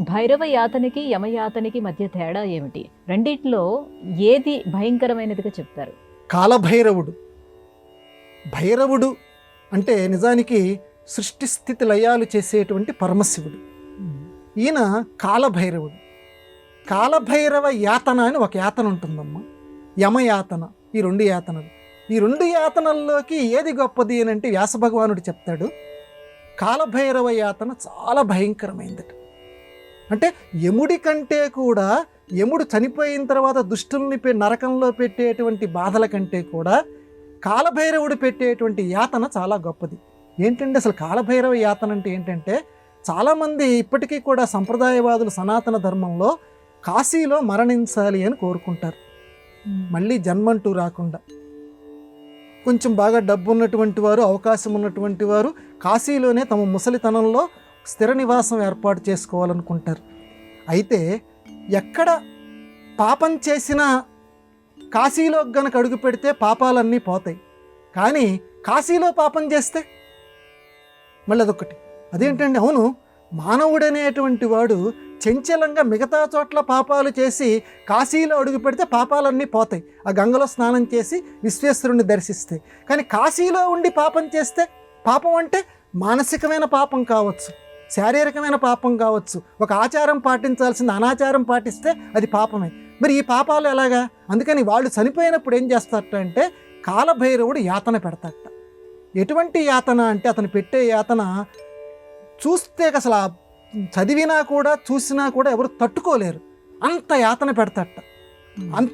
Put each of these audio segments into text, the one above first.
భైరవ యాతనకి, యమయాతనకి మధ్య తేడా ఏమిటి? రెండిట్లో ఏది భయంకరమైనదిగా చెప్తారు? కాలభైరవుడు. భైరవుడు అంటే నిజానికి సృష్టి స్థితి లయాలు చేసేటువంటి పరమశివుడు. ఈయన కాలభైరవుడు. కాలభైరవ యాతన అని ఒక యాతన ఉంటుందమ్మా, యమయాతన. ఈ రెండు యాతనలు, ఈ రెండు యాతనల్లోకి ఏది గొప్పది అని అంటే వ్యాస భగవానుడు చెప్తాడు, కాలభైరవ యాతన చాలా భయంకరమైందట. అంటే యముడి కంటే కూడా, యముడు చనిపోయిన తర్వాత దుష్టుల్ని నరకంలో పెట్టేటువంటి బాధల కంటే కూడా కాలభైరవుడు పెట్టేటువంటి యాతన చాలా గొప్పది. ఏంటంటే అసలు కాలభైరవ యాతన అంటే ఏంటంటే, చాలామంది ఇప్పటికీ కూడా సంప్రదాయవాదులు సనాతన ధర్మంలో కాశీలో మరణించాలి అని కోరుకుంటారు, మళ్ళీ జన్మంటూ రాకుండా. కొంచెం బాగా డబ్బు ఉన్నటువంటి వారు, అవకాశం ఉన్నటువంటి వారు కాశీలోనే తమ ముసలితనంలో స్థిర నివాసం ఏర్పాటు చేసుకోవాలనుకుంటారు. అయితే ఎక్కడ పాపం చేసినా కాశీలో గనక అడుగు పెడితే పాపాలన్నీ పోతాయి, కానీ కాశీలో పాపం చేస్తే మళ్ళీ అదొకటి. అదేంటండి, అవును, మానవుడనేటువంటి వాడు చంచలంగా మిగతా చోట్ల పాపాలు చేసి కాశీలో అడుగు పెడితే పాపాలన్నీ పోతాయి, ఆ గంగలో స్నానం చేసి విశ్వేశ్వరుణ్ణి దర్శిస్తే. కానీ కాశీలో ఉండి పాపం చేస్తే, పాపం అంటే మానసికమైన పాపం కావచ్చు, శారీరకమైన పాపం కావచ్చు, ఒక ఆచారం పాటించాల్సింది అనాచారం పాటిస్తే అది పాపమే. మరి ఈ పాపాలు ఎలాగా? అందుకని వాళ్ళు చనిపోయినప్పుడు ఏం చేస్తారట అంటే కాలభైరవుడు యాతన పెడతాట. ఎటువంటి యాతన అంటే అతను పెట్టే యాతన చూస్తే అసలు చదివినా కూడా చూసినా కూడా ఎవరు తట్టుకోలేరు, అంత యాతన పెడతాట.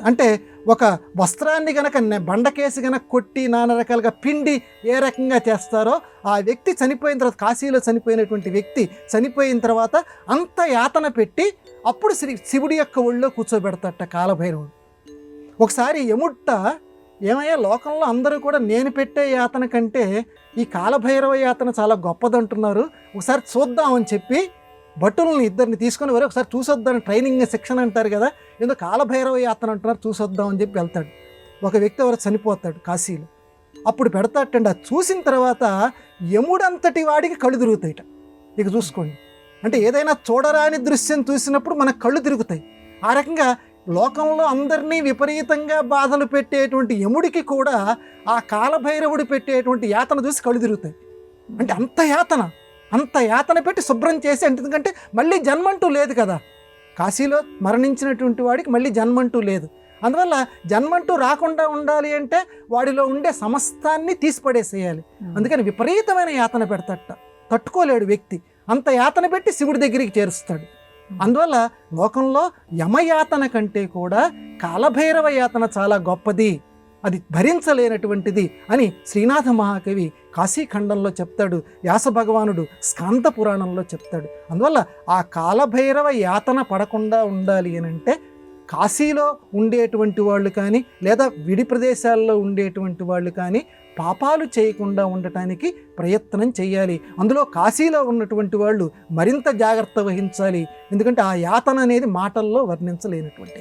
అంటే ఒక వస్త్రాన్ని గనక బండకేసి గనక కొట్టి నానా రకాలుగా పిండి ఏ రకంగా చేస్తారో ఆ వ్యక్తి చనిపోయిన తర్వాత, కాశీలో చనిపోయినటువంటి వ్యక్తి చనిపోయిన తర్వాత అంత యాతన పెట్టి అప్పుడు శివుడి యొక్క ఒళ్ళో కూర్చోబెడతాట కాలభైరవుడు. ఒకసారి యముట్ట, ఏమయ్యా లోకంలో అందరూ కూడా నేను పెట్టే యాతన కంటే ఈ కాలభైరవ యాతన చాలా గొప్పదంటున్నారు, ఒకసారి చూద్దామని చెప్పి భటుల్ని ఇద్దరిని తీసుకొని వరే ఒకసారి చూసొద్దామని, ట్రైనింగ్ శిక్షణ అంటారు కదా, ఏదో కాలభైరవ యాతన అంటున్నారు చూసొద్దామని చెప్పి వెళ్తాడు. ఒక వ్యక్తి ఎవరు చనిపోతాడు కాశీలో, అప్పుడు పెడతాటండి. అది చూసిన తర్వాత యముడంతటి వాడికి కళ్ళు తిరుగుతాయిట. ఇక చూసుకోండి, అంటే ఏదైనా చూడరాని దృశ్యం చూసినప్పుడు మనకు కళ్ళు తిరుగుతాయి. ఆ రకంగా లోకంలో అందరినీ విపరీతంగా బాధలు పెట్టేటువంటి యముడికి కూడా ఆ కాలభైరవుడు పెట్టేటువంటి యాతన చూసి కళ్ళు తిరుగుతాయి. అంటే అంత యాతన పెట్టి శుభ్రం చేసి, ఎందుకంటే మళ్ళీ జన్మంటూ లేదు కదా, కాశీలో మరణించినటువంటి వాడికి మళ్ళీ జన్మంటూ లేదు. అందువల్ల జన్మంటూ రాకుండా ఉండాలి అంటే వాడిలో ఉండే సమస్తాన్ని తీసిపడేసేయాలి. అందుకని విపరీతమైన యాతన పెడతాట, తట్టుకోలేడు వ్యక్తి, అంత యాతన పెట్టి శివుడి దగ్గరికి చేరుస్తాడు. అందువల్ల లోకంలో యమయాతన కంటే కూడా కాలభైరవ యాతన చాలా గొప్పది, అది భరించలేనటువంటిది అని శ్రీనాథ మహాకవి కాశీఖండంలో చెప్తాడు, వ్యాస భగవానుడు స్కాంద పురాణంలో చెప్తాడు. అందువల్ల ఆ కాలభైరవ యాతన పడకుండా ఉండాలి అని అంటే కాశీలో ఉండేటువంటి వాళ్ళు కానీ, లేదా విడి ప్రదేశాల్లో ఉండేటువంటి వాళ్ళు కానీ పాపాలు చేయకుండా ఉండటానికి ప్రయత్నం చేయాలి. అందులో కాశీలో ఉన్నటువంటి వాళ్ళు మరింత జాగ్రత్త వహించాలి, ఎందుకంటే ఆ యాతన అనేది మాటల్లో వర్ణించలేనటువంటి